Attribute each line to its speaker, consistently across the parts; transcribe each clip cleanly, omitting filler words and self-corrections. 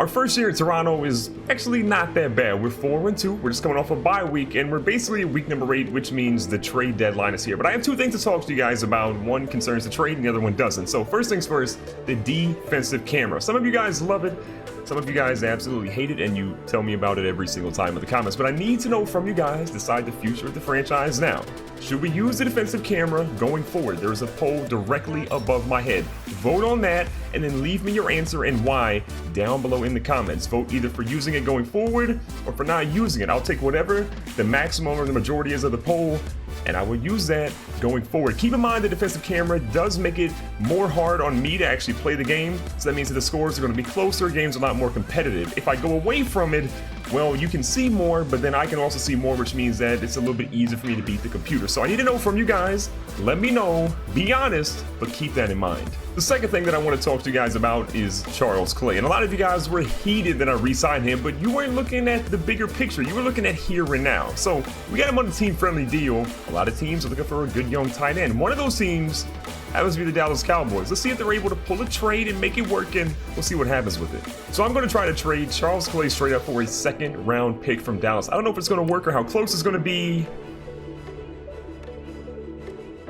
Speaker 1: Our first year at Toronto is actually not that bad. We're 4-2. We're just coming off a bye week, and we're basically week number 8, which means the trade deadline is here. But I have two things to talk to you guys about. One concerns the trade, and the other one doesn't. So first things first, the defensive camera. Some of you guys love it. Some of you guys absolutely hate it, and you tell me about it every single time in the comments. But I need to know from you guys, decide the future of the franchise now. Should we use the defensive camera going forward? There is a poll directly above my head. Vote on that, and then leave me your answer and why down below in the comments. Vote either for using it going forward or for not using it. I'll take whatever the maximum or the majority is of the poll, and I will use that going forward. Keep in mind the defensive camera does make it more hard on me to actually play the game, so that means that the scores are going to be closer, games are a lot more competitive. If I go away from it, well, you can see more, but then I can also see more, which means that it's a little bit easier for me to beat the computer. So I need to know from you guys. Let me know, be honest, but keep that in mind. The second thing that I want to talk to you guys about is Charles Clay. And a lot of you guys were heated that I re-signed him, but you weren't looking at the bigger picture. You were looking at here and now. So we got him on a team-friendly deal. A lot of teams are looking for a good young tight end. One of those teams happens to be the Dallas Cowboys. Let's see if they're able to pull a trade and make it work, and we'll see what happens with it. So I'm going to try to trade Charles Clay straight up for a second-round pick from Dallas. I don't know if it's going to work or how close it's going to be.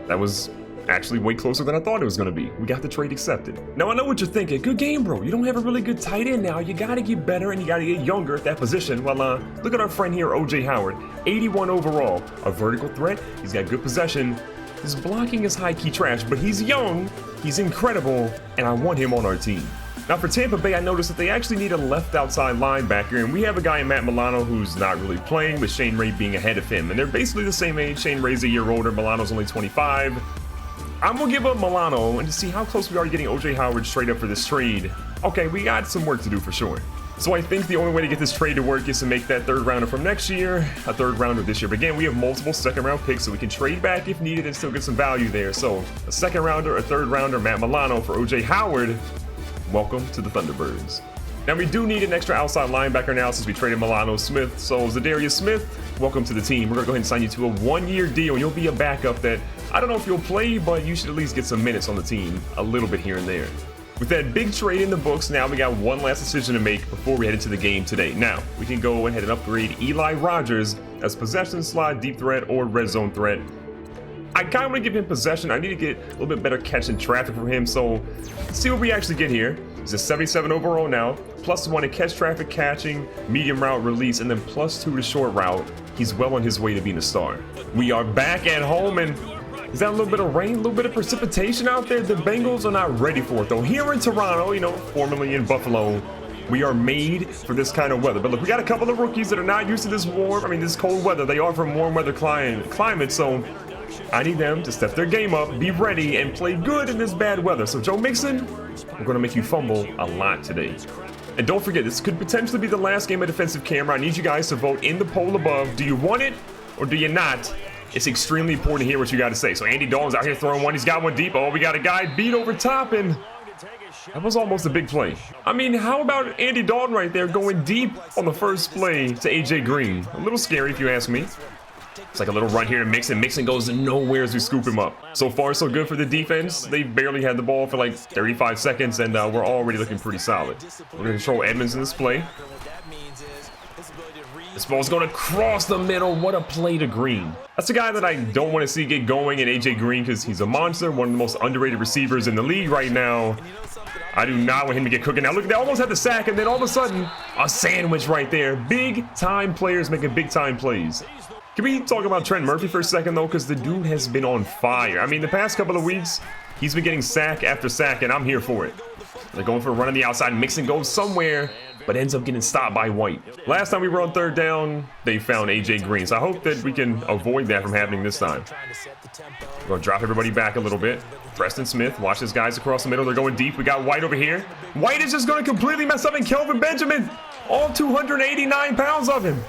Speaker 1: That was actually way closer than I thought it was going to be. We got the trade accepted. Now, I know what you're thinking. Good game, bro. You don't have a really good tight end now. You got to get better and you got to get younger at that position. Well, look at our friend here, O.J. Howard. 81 overall. A vertical threat. He's got good possession. His blocking is high-key trash, but he's young, he's incredible, and I want him on our team. Now for Tampa Bay, I noticed that they actually need a left outside linebacker, and we have a guy in Matt Milano who's not really playing, with Shane Ray being ahead of him. And they're basically the same age. Shane Ray's a year older, Milano's only 25. I'm gonna give up Milano and to see how close we are to getting O.J. Howard straight up for this trade. Okay, we got some work to do for sure. So I think the only way to get this trade to work is to make that third rounder from next year a third rounder this year. But again, we have multiple second round picks, so we can trade back if needed and still get some value there. So a second rounder, a third rounder, Matt Milano for O.J. Howard. Welcome to the Thunderbirds. Now we do need an extra outside linebacker now since we traded Milano Smith. So Zadarius Smith, welcome to the team. We're gonna go ahead and sign you to a 1-year deal. You'll be a backup that I don't know if you'll play, but you should at least get some minutes on the team a little bit here and there. With that big trade in the books, now we got one last decision to make before we head into the game today. Now, we can go ahead and upgrade Eli Rogers as possession slot, deep threat, or red zone threat. I kind of want to give him possession. I need to get a little bit better catch and traffic from him, so let's see what we actually get here. He's a 77 overall now, +1 to catch traffic, catching, medium route release, and then +2 to short route. He's well on his way to being a star. We are back at home, and is that a little bit of rain, a little bit of precipitation out there? The Bengals are not ready for it, though. Here in Toronto, you know, formerly in Buffalo, we are made for this kind of weather. But look, we got a couple of rookies that are not used to this this cold weather. They are from warm weather climate, so I need them to step their game up, be ready, and play good in this bad weather. So Joe Mixon, we're going to make you fumble a lot today. And don't forget, this could potentially be the last game of defensive camera. I need you guys to vote in the poll above. Do you want it or do you not? It's extremely important to hear what you got to say. So Andy Dalton's out here throwing one. He's got one deep. Oh, we got a guy beat over top, and that was almost a big play. I mean, how about Andy Dalton right there going deep on the first play to AJ Green? A little scary if you ask me. It's like a little run here to Mixon. Mixon goes nowhere as we scoop him up. So far, so good for the defense. They barely had the ball for like 35 seconds, and we're already looking pretty solid. We're going to control Edmonds in this play. This ball's going to cross the middle. What a play to Green. That's a guy that I don't want to see get going in AJ Green because he's a monster, one of the most underrated receivers in the league right now. I do not want him to get cooking. Now look, they almost had the sack, and then all of a sudden, a sandwich right there. Big time players making big time plays. Can we talk about Trent Murphy for a second, though? Because the dude has been on fire. I mean, the past couple of weeks, he's been getting sack after sack, and I'm here for it. They're going for a run on the outside. Mixon goes somewhere, but ends up getting stopped by White. Last time we were on third down, they found AJ Green. So I hope that we can avoid that from happening this time. We're going to drop everybody back a little bit. Preston Smith, watch his guys across the middle. They're going deep. We got White over here. White is just going to completely mess up, and Kelvin Benjamin, all 289 pounds of him,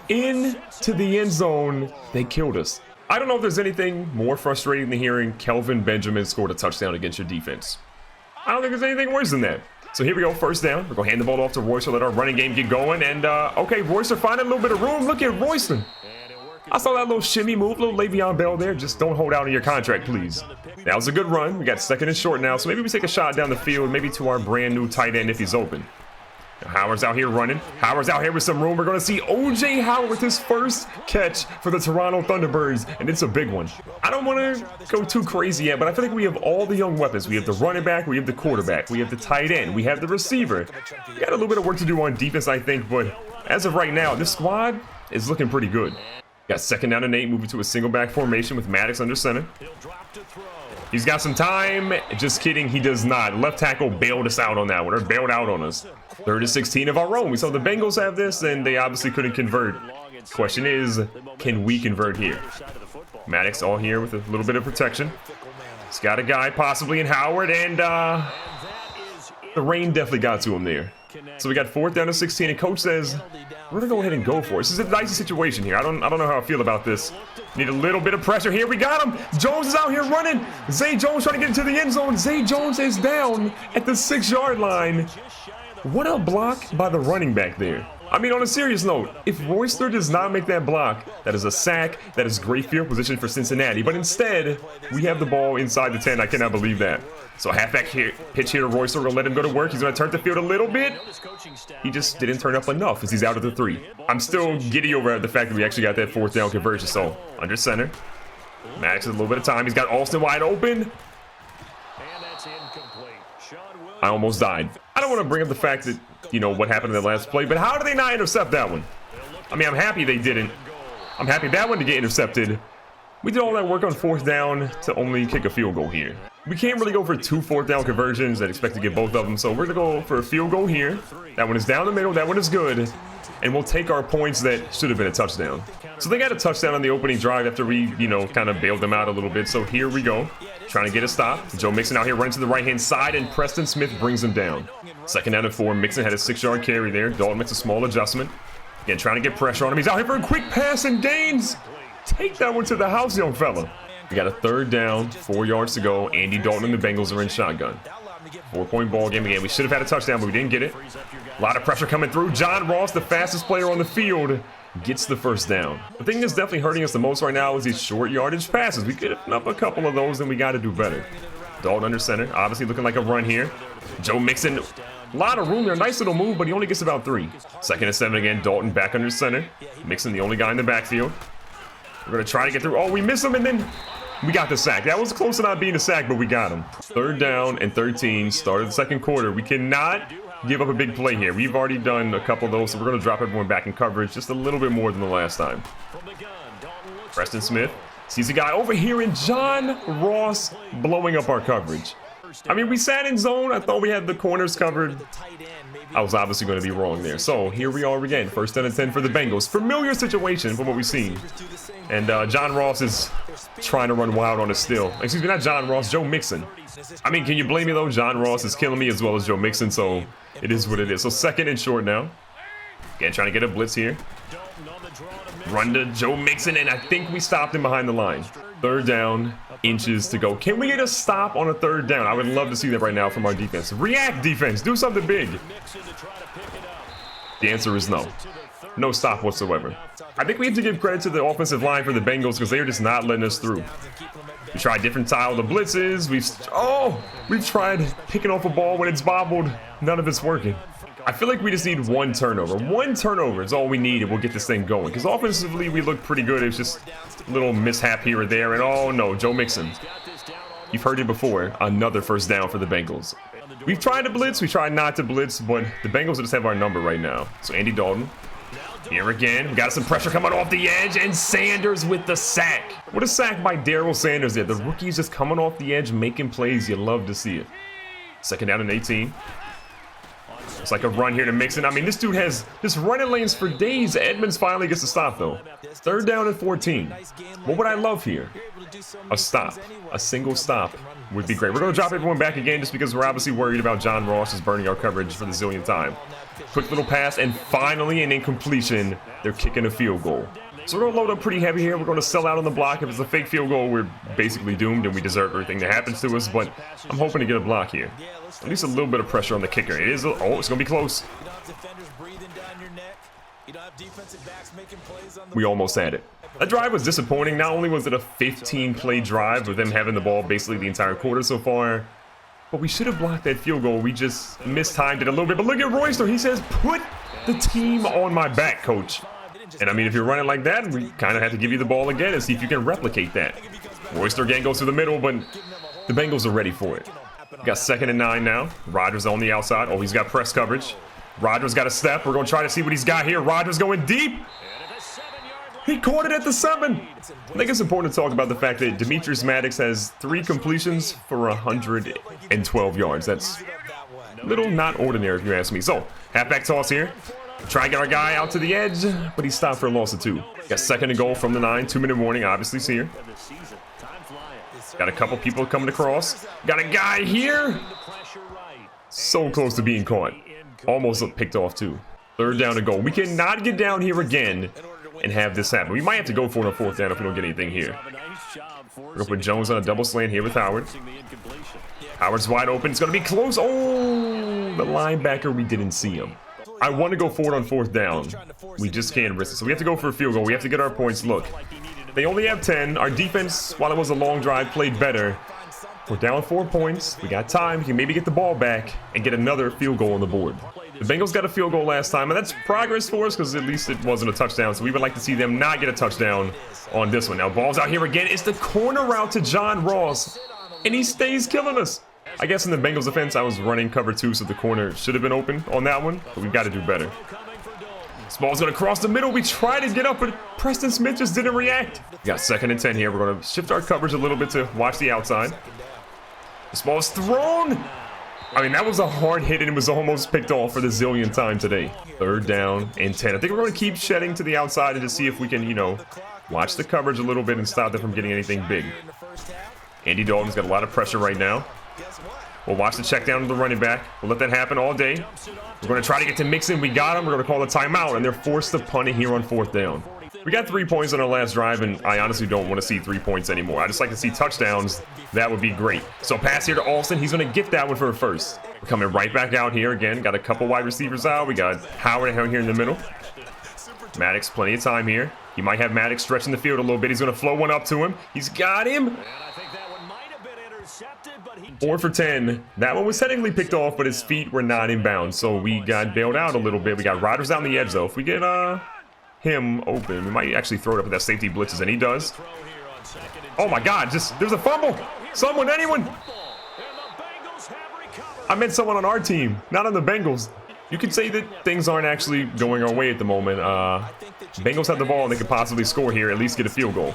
Speaker 1: into the end zone. They killed us. I don't know if there's anything more frustrating than hearing Kelvin Benjamin scored a touchdown against your defense. I don't think there's anything worse than that. So here we go, first down. We're going to hand the ball off to Royce to let our running game get going. And, okay, Royce are finding a little bit of room. Look at Royston. I saw that little shimmy move, little Le'Veon Bell there. Just don't hold out on your contract, please. That was a good run. We got second and short now. So maybe we take a shot down the field, maybe to our brand new tight end if he's open. Howard's out here running. Howard's out here with some room. We're going to see O.J. Howard with his first catch for the Toronto Thunderbirds, and it's a big one. I don't want to go too crazy yet, but I feel like we have all the young weapons. We have the running back, we have the quarterback, we have the tight end, we have the receiver. We got a little bit of work to do on defense, I think, but as of right now, this squad is looking pretty good. Got second down and 8, moving to a single back formation with Maddox under center. He's got some time. Just kidding, he does not. Left tackle bailed us out on that one, or bailed out on us. 3rd and 16 of our own. We saw the Bengals have this, and they obviously couldn't convert. Question is, can we convert here? Maddox all here with a little bit of protection. He's got a guy possibly in Howard, and the rain definitely got to him there. So we got 4th down and 16, and coach says, we're gonna go ahead and go for it. This is a dicey situation here. I don't know how I feel about this. Need a little bit of pressure here. We got him. Jones is out here running. Zay Jones trying to get into the end zone. Zay Jones is down at the 6-yard line. What a block by the running back there. I mean, on a serious note, if Royster does not make that block, that is a sack. That is great field position for Cincinnati. But instead, we have the ball inside the 10. I cannot believe that. So halfback here, pitch here to Royster. We're going to let him go to work. He's going to turn the field a little bit. He just didn't turn up enough as he's out of the 3. I'm still giddy over the fact that we actually got that 4th down conversion. So under center. Maddox has a little bit of time. He's got Alston wide open. I almost died. I don't want to bring up the fact that, you know, what happened in the last play, but how did they not intercept that one? I mean, I'm happy they didn't. I'm happy that one to get intercepted. We did all that work on 4th down to only kick a field goal here. We can't really go for 2 4th down conversions and expect to get both of them, so we're going to go for a field goal here. That one is down the middle. That one is good. And we'll take our points that should have been a touchdown. So they got a touchdown on the opening drive after we, you know, kind of bailed them out a little bit. So here we go. Trying to get a stop. Joe Mixon out here running to the right-hand side, and Preston Smith brings him down. 2nd down and 4. Mixon had a 6-yard carry there. Dalton makes a small adjustment. Again, trying to get pressure on him. He's out here for a quick pass and gains. Take that one to the house, young fella. We got a 3rd down, 4 yards to go. Andy Dalton and the Bengals are in shotgun. 4-point ball game again. We should have had a touchdown, but we didn't get it. A lot of pressure coming through. John Ross, the fastest player on the field, gets the 1st down. The thing that's definitely hurting us the most right now is these short yardage passes. We could have up a couple of those, and we got to do better. Dalton under center, obviously looking like a run here. Joe Mixon, a lot of room there. Nice little move, but he only gets about 3. 2nd and 7 again. Dalton back under center. Mixon, the only guy in the backfield. We're going to try to get through. Oh, we miss him, and then we got the sack. That was close to not being a sack, but we got him. 3rd down and 13. Start of the 2nd quarter. We cannot give up a big play here. We've already done a couple of those, so we're going to drop everyone back in coverage just a little bit more than the last time. Preston Smith sees a guy over here, and John Ross blowing up our coverage. I mean, we sat in zone. I thought we had the corners covered. I was obviously going to be wrong there. So here we are again. 1st down and 10 for the Bengals. Familiar situation from what we've seen. And John Ross is trying to run wild on us still. Excuse me, not John Ross, Joe Mixon. I mean, can you blame me though? John Ross is killing me as well as Joe Mixon, so it is what it is. So 2nd and short now. Again, trying to get a blitz here. Run to Joe Mixon, and I think we stopped him behind the line. 3rd down, inches to go. Can we get a stop on a 3rd down? I would love to see that right now from our defense. React, defense. Do something big. The answer is no. No stop whatsoever. I think we have to give credit to the offensive line for the Bengals because they are just not letting us through. We tried different style of blitzes. We've tried picking off a ball when it's bobbled. None of it's working. I feel like we just need 1 turnover. 1 turnover is all we need, and we'll get this thing going. Because offensively, we look pretty good. It's just a little mishap here or there. And oh no, Joe Mixon. You've heard it before. Another 1st down for the Bengals. We've tried to blitz. We tried not to blitz, but the Bengals just have our number right now. So Andy Dalton. Here again. We got some pressure coming off the edge, and Sanders with the sack. What a sack by Daryl Sanders there. The rookie's just coming off the edge, making plays. You love to see it. 2nd down and 18. It's like a run here to Mixon. I mean, this dude has just running lanes for days. Edmonds finally gets a stop, though. 3rd down and 14. What would I love here? A stop. A single stop would be great. We're going to drop everyone back again just because we're obviously worried about John Ross just burning our coverage for the zillionth time. Quick little pass, and finally an incompletion. They're kicking a field goal. So we're going to load up pretty heavy here. We're going to sell out on the block. If it's a fake field goal, we're basically doomed, and we deserve everything that happens to us. But I'm hoping to get a block here. At least a little bit of pressure on the kicker. It is. Oh, it's going to be close. We almost had it. That drive was disappointing. Not only was it a 15-play drive with them having the ball basically the entire quarter so far, But we should have blocked that field goal. We just mistimed it a little bit. But look at Royster. He says, put the team on my back, coach. And I mean, if you're running like that, we kind of have to give you the ball again and see if you can replicate that. Royster again goes through the middle, but the Bengals are ready for it. We got 2nd and 9 now. Rodgers on the outside. Oh, he's got press coverage. Rodgers got a step. We're going to try to see what he's got here. Rodgers going deep. He caught it at the 7. I think it's important to talk about the fact that Demetrius Maddox has 3 completions for 112 yards. That's a little not ordinary if you ask me. So, halfback toss here. Try and get our guy out to the edge, but he stopped for a loss of 2. Got 2nd and goal from the 9. 2-minute warning, obviously, is here. Got a couple people coming across. Got a guy here. So close to being caught. Almost picked off, too. 3rd down to goal. We cannot get down here again and have this happen. We might have to go for it on 4th down if we don't get anything here. We're going to put Jones on a double slant here with Howard. Howard's wide open. It's going to be close. Oh, the linebacker, we didn't see him. I want to go forward on 4th down. We just can't risk it. So we have to go for a field goal. We have to get our points. Look, they only have 10. Our defense, while it was a long drive, played better. We're down 4 points. We got time. We can maybe get the ball back and get another field goal on the board. The Bengals got a field goal last time, and that's progress for us because at least it wasn't a touchdown. So we would like to see them not get a touchdown on this one. Now, ball's out here again. It's the corner route to John Ross, and he stays killing us. I guess in the Bengals defense, I was running cover 2, so the corner should have been open on that one, but we've got to do better. This ball's going to cross the middle. We tried to get up, but Preston Smith just didn't react. We got 2nd and 10 here. We're going to shift our coverage a little bit to watch the outside. This ball is thrown. I mean, that was a hard hit, and it was almost picked off for the zillionth time today. 3rd down and 10. I think we're going to keep shedding to the outside and just see if we can, you know, watch the coverage a little bit and stop them from getting anything big. Andy Dalton's got a lot of pressure right now. We'll watch the check down to the running back. We'll let that happen all day. We're going to try to get to Mixon. We got him. We're going to call a timeout, and they're forced to punt it here on 4th down. We got 3 points on our last drive, and I honestly don't want to see 3 points anymore. I just like to see touchdowns. That would be great. So pass here to Alston. He's going to get that one for a first. We're coming right back out here again. Got a couple wide receivers out. We got Howard here in the middle. Maddox, plenty of time here. He might have Maddox stretching the field a little bit. He's going to flow one up to him. He's got him. 4 for 10. That one was technically picked off, but his feet were not in bounds. So we got bailed out a little bit. We got Rodgers down the edge, though. If we get him open, we might actually throw it up with that safety blitzes, and he does. Oh my God, there's a fumble. Someone, anyone. I meant someone on our team, not on the Bengals. You could say that things aren't actually going our way at the moment. Bengals have the ball and they could possibly score here, at least get a field goal.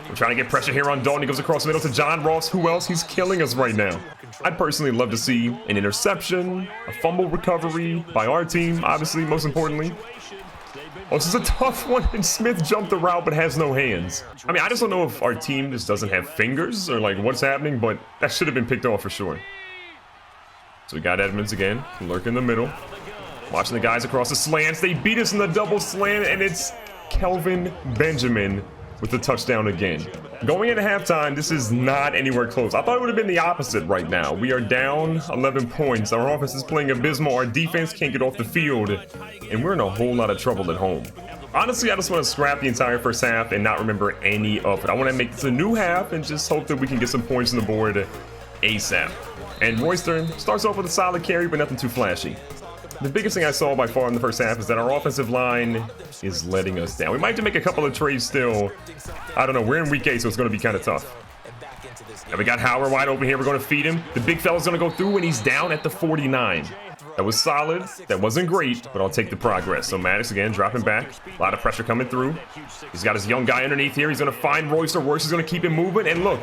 Speaker 1: We're trying to get pressure here on Dalton. He goes across the middle to John Ross. Who else? He's killing us right now. I'd personally love to see an interception, a fumble recovery by our team, obviously, most importantly. Oh, this is a tough one, and Smith jumped the route but has no hands. I mean, I just don't know if our team just doesn't have fingers or, like, what's happening, but that should have been picked off for sure. So we got Edmonds again, lurking in the middle. Watching the guys across the slants. They beat us in the double slant, and it's Kelvin Benjamin with the touchdown again. Going into halftime, this is not anywhere close. I thought it would have been the opposite right now. We are down 11 points. Our offense is playing abysmal. Our defense can't get off the field, and we're in a whole lot of trouble at home. Honestly, I just want to scrap the entire first half and not remember any of it. I want to make this a new half and just hope that we can get some points on the board ASAP. And Royster starts off with a solid carry, but nothing too flashy. The biggest thing I saw by far in the first half is that our offensive line is letting us down. We might have to make a couple of trades still. I don't know. We're in week 8, so it's going to be kind of tough. And we got Howard wide open here. We're going to feed him. The big fella's going to go through, and he's down at the 49. That was solid. That wasn't great, but I'll take the progress. So Maddox again dropping back. A lot of pressure coming through. He's got his young guy underneath here. He's going to find Royster. Royster's going to keep him moving. And look,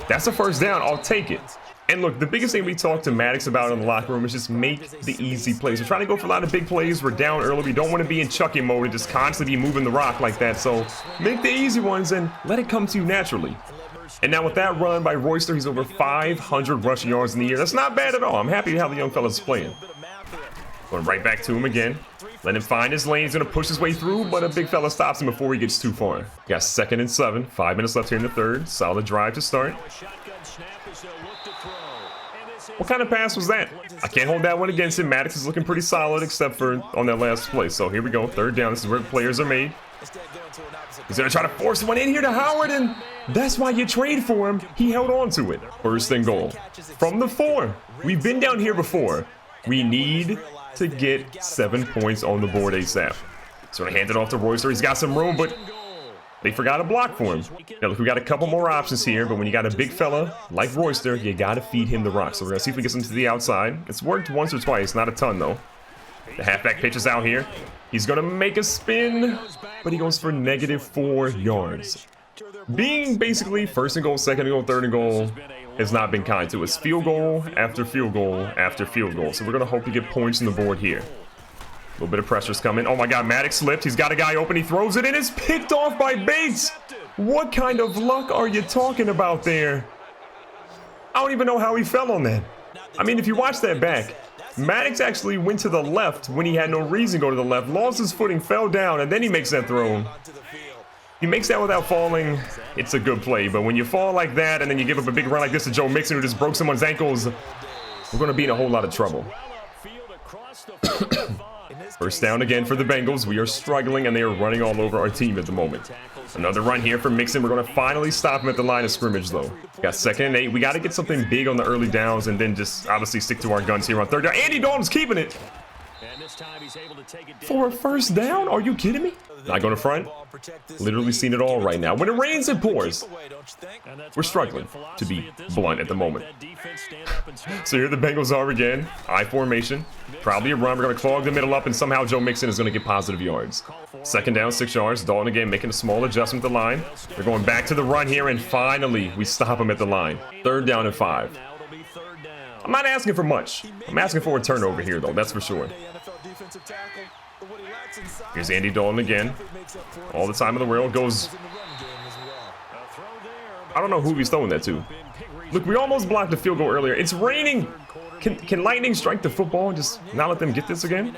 Speaker 1: that's a first down. I'll take it. And look, the biggest thing we talked to Maddox about in the locker room is just make the easy plays. We're trying to go for a lot of big plays. We're down early. We don't want to be in chucking mode and just constantly be moving the rock like that. So make the easy ones and let it come to you naturally. And now with that run by Royster, he's over 500 rushing yards in the year. That's not bad at all. I'm happy how the young fella's playing. Going right back to him again. Let him find his lane. He's going to push his way through, but a big fella stops him before he gets too far. Got 2nd and 7. 5 minutes left here in the third. Solid drive to start. What kind of pass was that? I can't hold that one against him. Maddox is looking pretty solid except for on that last play. So here we go. 3rd down. This is where the players are made. He's gonna try to force one in here to Howard, and that's why you trade for him. He held on to it. First and goal. From the 4. We've been down here before. We need to get 7 points on the board ASAP. So I hand it off to Royster. He's got some room, but they forgot to block for him. Now look, we got a couple more options here, but when you got a big fella like Royster, you gotta feed him the rock. So we're gonna see if we get him to the outside. It's worked once or twice, not a ton though. The halfback pitch is out here. He's gonna make a spin, but he goes for -4 yards. Being basically first and goal, second and goal, third and goal has not been kind to us. Field goal after field goal after field goal. So we're gonna hope to get points on the board here. A little bit of pressure's coming. Oh my God, Maddox slipped. He's got a guy open. He throws it in. It's picked off by Bates. What kind of luck are you talking about there? I don't even know how he fell on that. I mean, if you watch that back, Maddox actually went to the left when he had no reason to go to the left, lost his footing, fell down, and then he makes that throw. He makes that without falling. It's a good play, but when you fall like that and then you give up a big run like this to Joe Mixon who just broke someone's ankles, we're going to be in a whole lot of trouble. First down again for the Bengals. We are struggling and they are running all over our team at the moment. Another run here from Mixon. We're going to finally stop him at the line of scrimmage though. We got 2nd and 8. We got to get something big on the early downs and then just obviously stick to our guns here on 3rd down. Andy Dalton's keeping it. For a first down? Are you kidding me? Not going to front. Literally seen it all right now. When it rains, it pours. We're struggling, to be blunt at the moment. So here the Bengals are again. I formation. Probably a run. We're going to clog the middle up, and somehow Joe Mixon is going to get positive yards. 2nd down, 6 yards. Dalton again making a small adjustment to the line. We're going back to the run here, and finally we stop him at the line. 3rd down and 5. I'm not asking for much. I'm asking for a turnover here, though. That's for sure. Here's Andy Dalton again. All the time in the world. Goes. I don't know who he's throwing that to. Look, we almost blocked the field goal earlier. It's raining. Can lightning strike the football and just not let them get this again?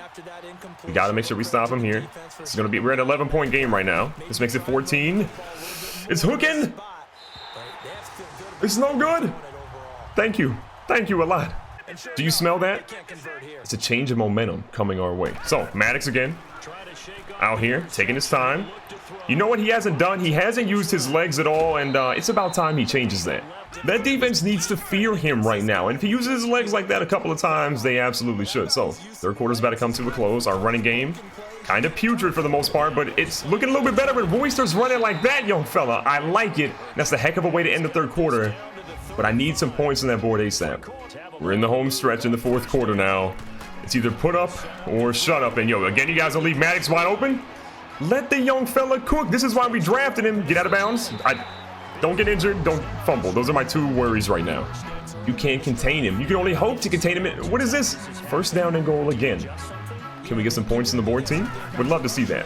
Speaker 1: We got to make sure we stop him here. It's going to be. We're at an 11-point game right now. This makes it 14. It's hooking. It's no good. Thank you. Thank you a lot. Do you smell that? It's a change of momentum coming our way. So, Maddox again. Out here, taking his time. You know what he hasn't done? He hasn't used his legs at all, and it's about time he changes that. That defense needs to fear him right now, and if he uses his legs like that a couple of times, they absolutely should. So, 3rd quarter's about to come to a close. Our running game, kind of putrid for the most part, but it's looking a little bit better when Royster's running like that, young fella. I like it. That's a heck of a way to end the 3rd quarter, but I need some points on that board ASAP. We're in the home stretch in the 4th quarter now. It's either put up or shut up. And yo, again, you guys will leave Maddox wide open. Let the young fella cook. This is why we drafted him. Get out of bounds. Don't get injured. Don't fumble. Those are my 2 worries right now. You can't contain him. You can only hope to contain him. What is this? 1st down and goal again. Can we get some points on the board, team? Would love to see that.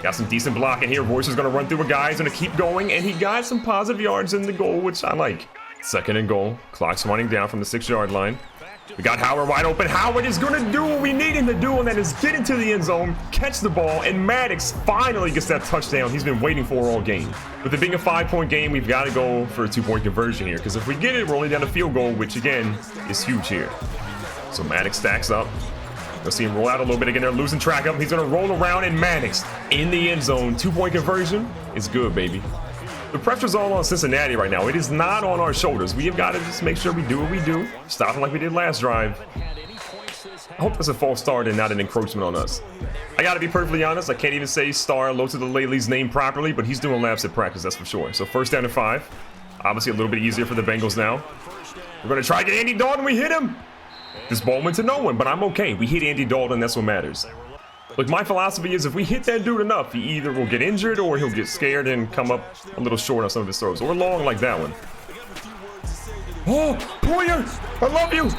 Speaker 1: Got some decent blocking here. Royce is going to run through a guy. He's going to keep going. And he got some positive yards in the goal, which I like. 2nd and goal. Clock's running down from the 6-yard line. We got Howard wide open. Howard is going to do what we need him to do, and that is get into the end zone, catch the ball, and Maddox finally gets that touchdown he's been waiting for all game. With it being a 5-point game, we've got to go for a 2-point conversion here, because if we get it, we're only down a field goal, which, again, is huge here. So Maddox stacks up. You'll see him roll out a little bit again. They're losing track of him. He's going to roll around, and Maddox in the end zone. 2-point conversion is good, baby. The pressure's all on Cincinnati right now. It is not on our shoulders. We have got to just make sure we do what we do. Stop him like we did last drive. I hope that's a false start and not an encroachment on us. I got to be perfectly honest. I can't even say Star Low to the Lately's name properly, but he's doing laps at practice, that's for sure. So 1st down and 5. Obviously a little bit easier for the Bengals now. We're going to try to get Andy Dalton. We hit him. This ball went to no one, but I'm okay. We hit Andy Dalton. That's what matters. Look, my philosophy is if we hit that dude enough, he either will get injured or he'll get scared and come up a little short on some of his throws. Or long like that one. Oh, Poyer, I love you.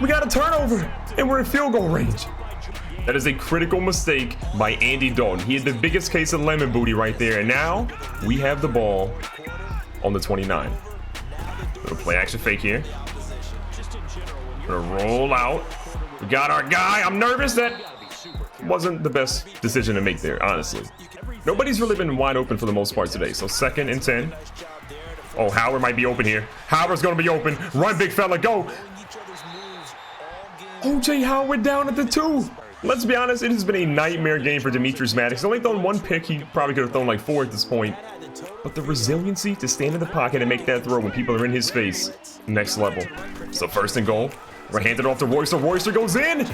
Speaker 1: We got a turnover, and we're in field goal range. That is a critical mistake by Andy Dalton. He had the biggest case of lemon booty right there, and now we have the ball on the 29. Little play action fake here. Gonna roll out. We got our guy. I'm nervous that wasn't the best decision to make there, honestly. Nobody's really been wide open for the most part today. So 2nd and 10. Oh, Howard might be open here. Howard's going to be open. Run, big fella, go. OJ Howard down at the 2. Let's be honest, it has been a nightmare game for Demetrius Maddox. He's only thrown one pick. He probably could have thrown like 4 at this point. But the resiliency to stand in the pocket and make that throw when people are in his face, next level. So first and goal. We're handed off to Royster. Royster goes in.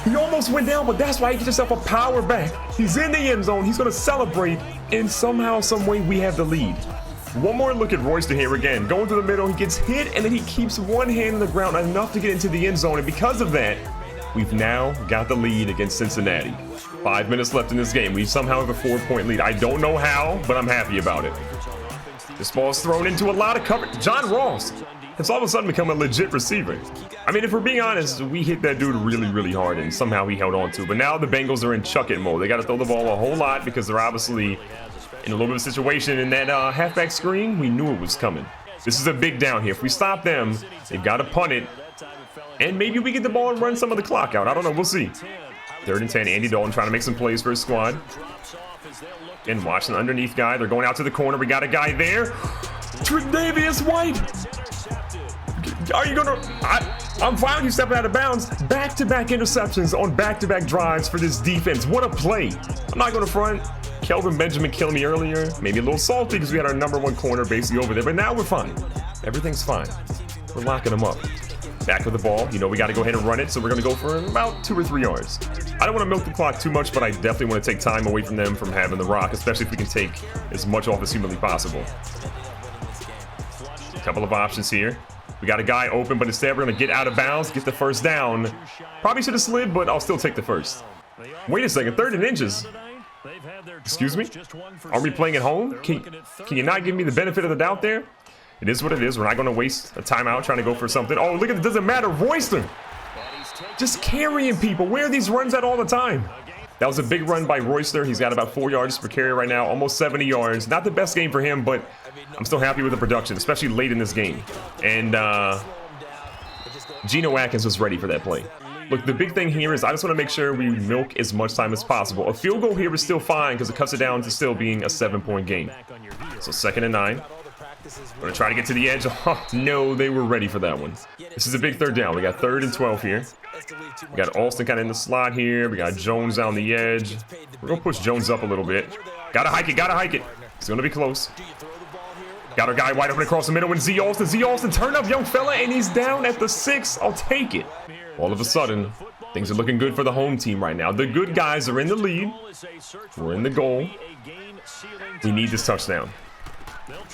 Speaker 1: He almost went down, but that's why he gets himself a power back. He's in the end zone. He's going to celebrate. And somehow, some way, we have the lead. One more look at Royster here again. Going to the middle, he gets hit, and then he keeps one hand on the ground enough to get into the end zone. And because of that, we've now got the lead against Cincinnati. 5 minutes left in this game. We somehow have a 4-point lead. I don't know how, but I'm happy about it. This ball's thrown into a lot of coverage. John Ross has all of a sudden become a legit receiver. I mean, if we're being honest, we hit that dude really, really hard, and somehow he held on to. But now the Bengals are in chuck-it mode. They got to throw the ball a whole lot because they're obviously in a little bit of a situation. In that halfback screen, we knew it was coming. This is a big down here. If we stop them, they've got to punt it. And maybe we get the ball and run some of the clock out. I don't know. We'll see. 3rd and 10. Andy Dalton trying to make some plays for his squad. And watch an underneath guy. They're going out to the corner. We got a guy there. Tre'Davious White. Are you going to... I'm fine with you stepping out of bounds. Back-to-back interceptions on back-to-back drives for this defense. What a play. I'm not going to front. Kelvin Benjamin killed me earlier. Maybe a little salty because we had our #1 corner basically over there. But now we're fine. Everything's fine. We're locking them up. Back with the ball. You know, we got to go ahead and run it. So we're going to go for about 2 or 3 yards. I don't want to milk the clock too much, but I definitely want to take time away from them from having the rock, especially if we can take as much off as humanly possible. A couple of options here. We got a guy open, but instead we're going to get out of bounds, get the first down. Probably should have slid, but I'll still take the first. Wait a second, 3rd and inches. Excuse me? Are we playing at home? Can you not give me the benefit of the doubt there? It is what it is. We're not going to waste a timeout trying to go for something. Oh, look at it. Doesn't matter. Royster. Just carrying people. Where are these runs at all the time? That was a big run by Royster. He's got about 4 yards per carry right now. Almost 70 yards. Not the best game for him, but I'm still happy with the production, especially late in this game. And Geno Atkins was ready for that play. Look, the big thing here is I just want to make sure we milk as much time as possible. A field goal here is still fine because it cuts it down to still being a 7-point game. So 2nd and 9. We're going to try to get to the edge. Oh, no, they were ready for that one. This is a big 3rd down. We got 3rd and 12 here. We got Alston kind of in the slot here. We got Jones on the edge. We're going to push Jones up a little bit. Got to hike it. Got to hike it. It's going to be close. Got our guy wide open across the middle and Z. Alston, turn up, young fella, and he's down at the 6. I'll take it. All of a sudden, things are looking good for the home team right now. The good guys are in the lead. We're in the goal. We need this touchdown.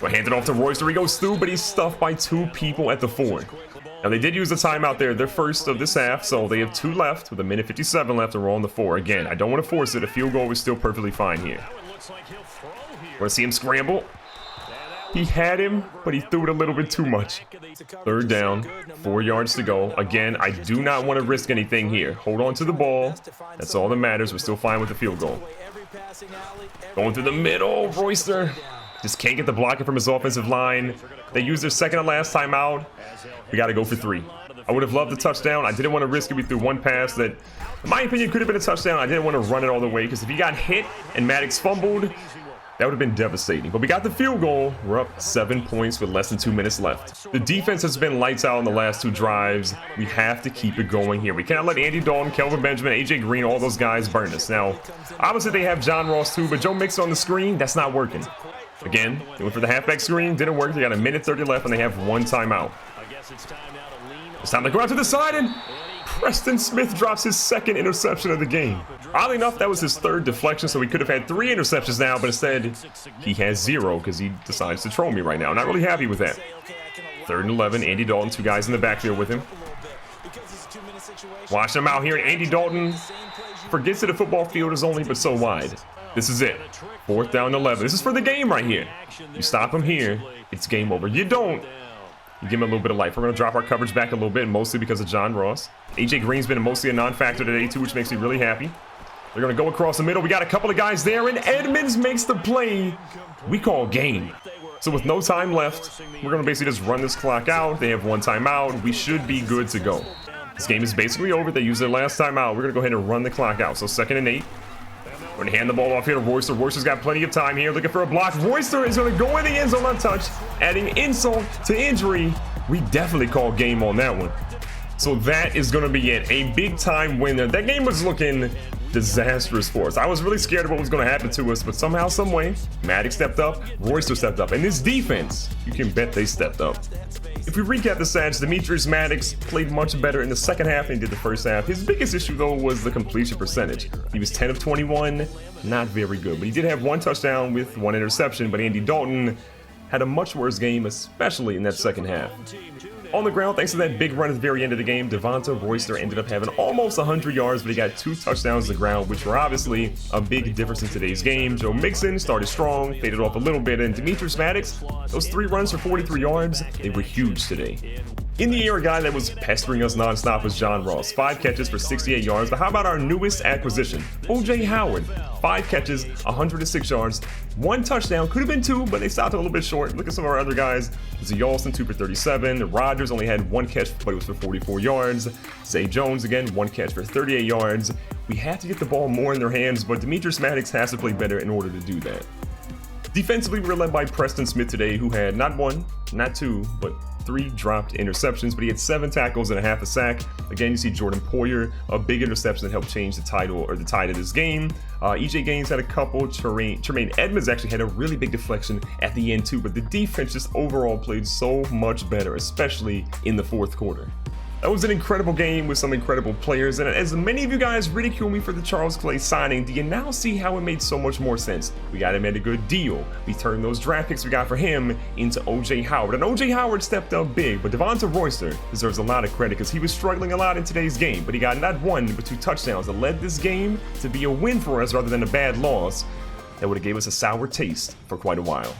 Speaker 1: We'll hand it off to Royster. He goes through, but he's stuffed by 2 people at the 4. Now, they did use the timeout there. They're first of this half, so they have 2 left with 1:57 left, and we're on the 4. Again, I don't want to force it. A field goal is still perfectly fine here. We're going to see him scramble. He had him, but he threw it a little bit too much. 3rd down, 4 yards to go. Again, I do not want to risk anything here. Hold on to the ball. That's all that matters. We're still fine with the field goal. Going through the middle, Royster. Just can't get the blocking from his offensive line. They used their 2nd and last timeout. We got to go for 3. I would have loved the touchdown. I didn't want to risk it. We threw one pass that, in my opinion, could have been a touchdown. I didn't want to run it all the way because if he got hit and Maddox fumbled, that would have been devastating. But we got the field goal. We're up 7 points with less than 2 minutes left. The defense has been lights out in the last 2 drives. We have to keep it going here. We cannot let Andy Dalton, Kelvin Benjamin, AJ Green, all those guys burn us. Now, obviously they have John Ross too, but Joe Mixon on the screen, that's not working. Again, they went for the halfback screen, didn't work. They got 1:30 left, and they have 1 timeout. It's time to go out to the side, and Preston Smith drops his 2nd interception of the game. Oddly enough, that was his 3rd deflection, so he could have had 3 interceptions now, but instead, he has 0 because he decides to troll me right now. Not really happy with that. 3rd and 11, Andy Dalton, 2 guys in the backfield with him. Watch him out here, Andy Dalton forgets that the football field is only but so wide. This is it. 4th down 11. This is for the game right here. You stop him here, it's game over. You don't. You give him a little bit of life. We're going to drop our coverage back a little bit, mostly because of John Ross. AJ Green's been mostly a non-factor today, too, which makes me really happy. They're going to go across the middle. We got a couple of guys there, and Edmonds makes the play we call game. So with no time left, we're going to basically just run this clock out. They have 1 timeout. We should be good to go. This game is basically over. They used their last timeout. We're going to go ahead and run the clock out. So 2nd and 8. We're going to hand the ball off here to Royster. Royster's got plenty of time here, looking for a block. Royster is going to go in the end zone untouched, adding insult to injury. We definitely call game on that one. So that is going to be it. A big time winner. That game was looking disastrous for us. I was really scared of what was going to happen to us, but somehow, some way, Maddox stepped up, Royster stepped up, and this defense, you can bet they stepped up. If we recap the stats, Demetrius Maddox played much better in the second half than he did the first half. His biggest issue, though, was the completion percentage. He was 10 of 21, not very good, but he did have 1 touchdown with 1 interception, but Andy Dalton had a much worse game, especially in that second half. On the ground, thanks to that big run at the very end of the game, Devonta Royster ended up having almost 100 yards, but he got 2 touchdowns on the ground, which were obviously a big difference in today's game. Joe Mixon started strong, faded off a little bit, and Demetrius Maddox, those 3 runs for 43 yards, they were huge today. In the air, a guy that was pestering us nonstop was John Ross. 5 catches for 68 yards, but how about our newest acquisition, O.J. Howard? 5 catches, 106 yards, 1 touchdown, could have been 2, but they stopped a little bit short. Look at some of our other guys. Yalston, 2 for 37. Rodgers only had 1 catch, but it was for 44 yards. Zay Jones, again, 1 catch for 38 yards. We have to get the ball more in their hands, but Demetrius Maddox has to play better in order to do that. Defensively, we were led by Preston Smith today, who had not 1, not 2, but 3 dropped interceptions, but he had 7 tackles and a half a sack. Again, you see Jordan Poyer, a big interception that helped change the title or the tide of this game. EJ Gaines had a couple. Tremaine Edmonds actually had a really big deflection at the end too, but the defense just overall played so much better, especially in the fourth quarter. That was an incredible game with some incredible players, and as many of you guys ridicule me for the Charles Clay signing, do you now see how it made so much more sense? We got him at a good deal. We turned those draft picks we got for him into O.J. Howard, and O.J. Howard stepped up big, but Devonta Royster deserves a lot of credit because he was struggling a lot in today's game, but he got not 1 but 2 touchdowns that led this game to be a win for us rather than a bad loss that would have gave us a sour taste for quite a while.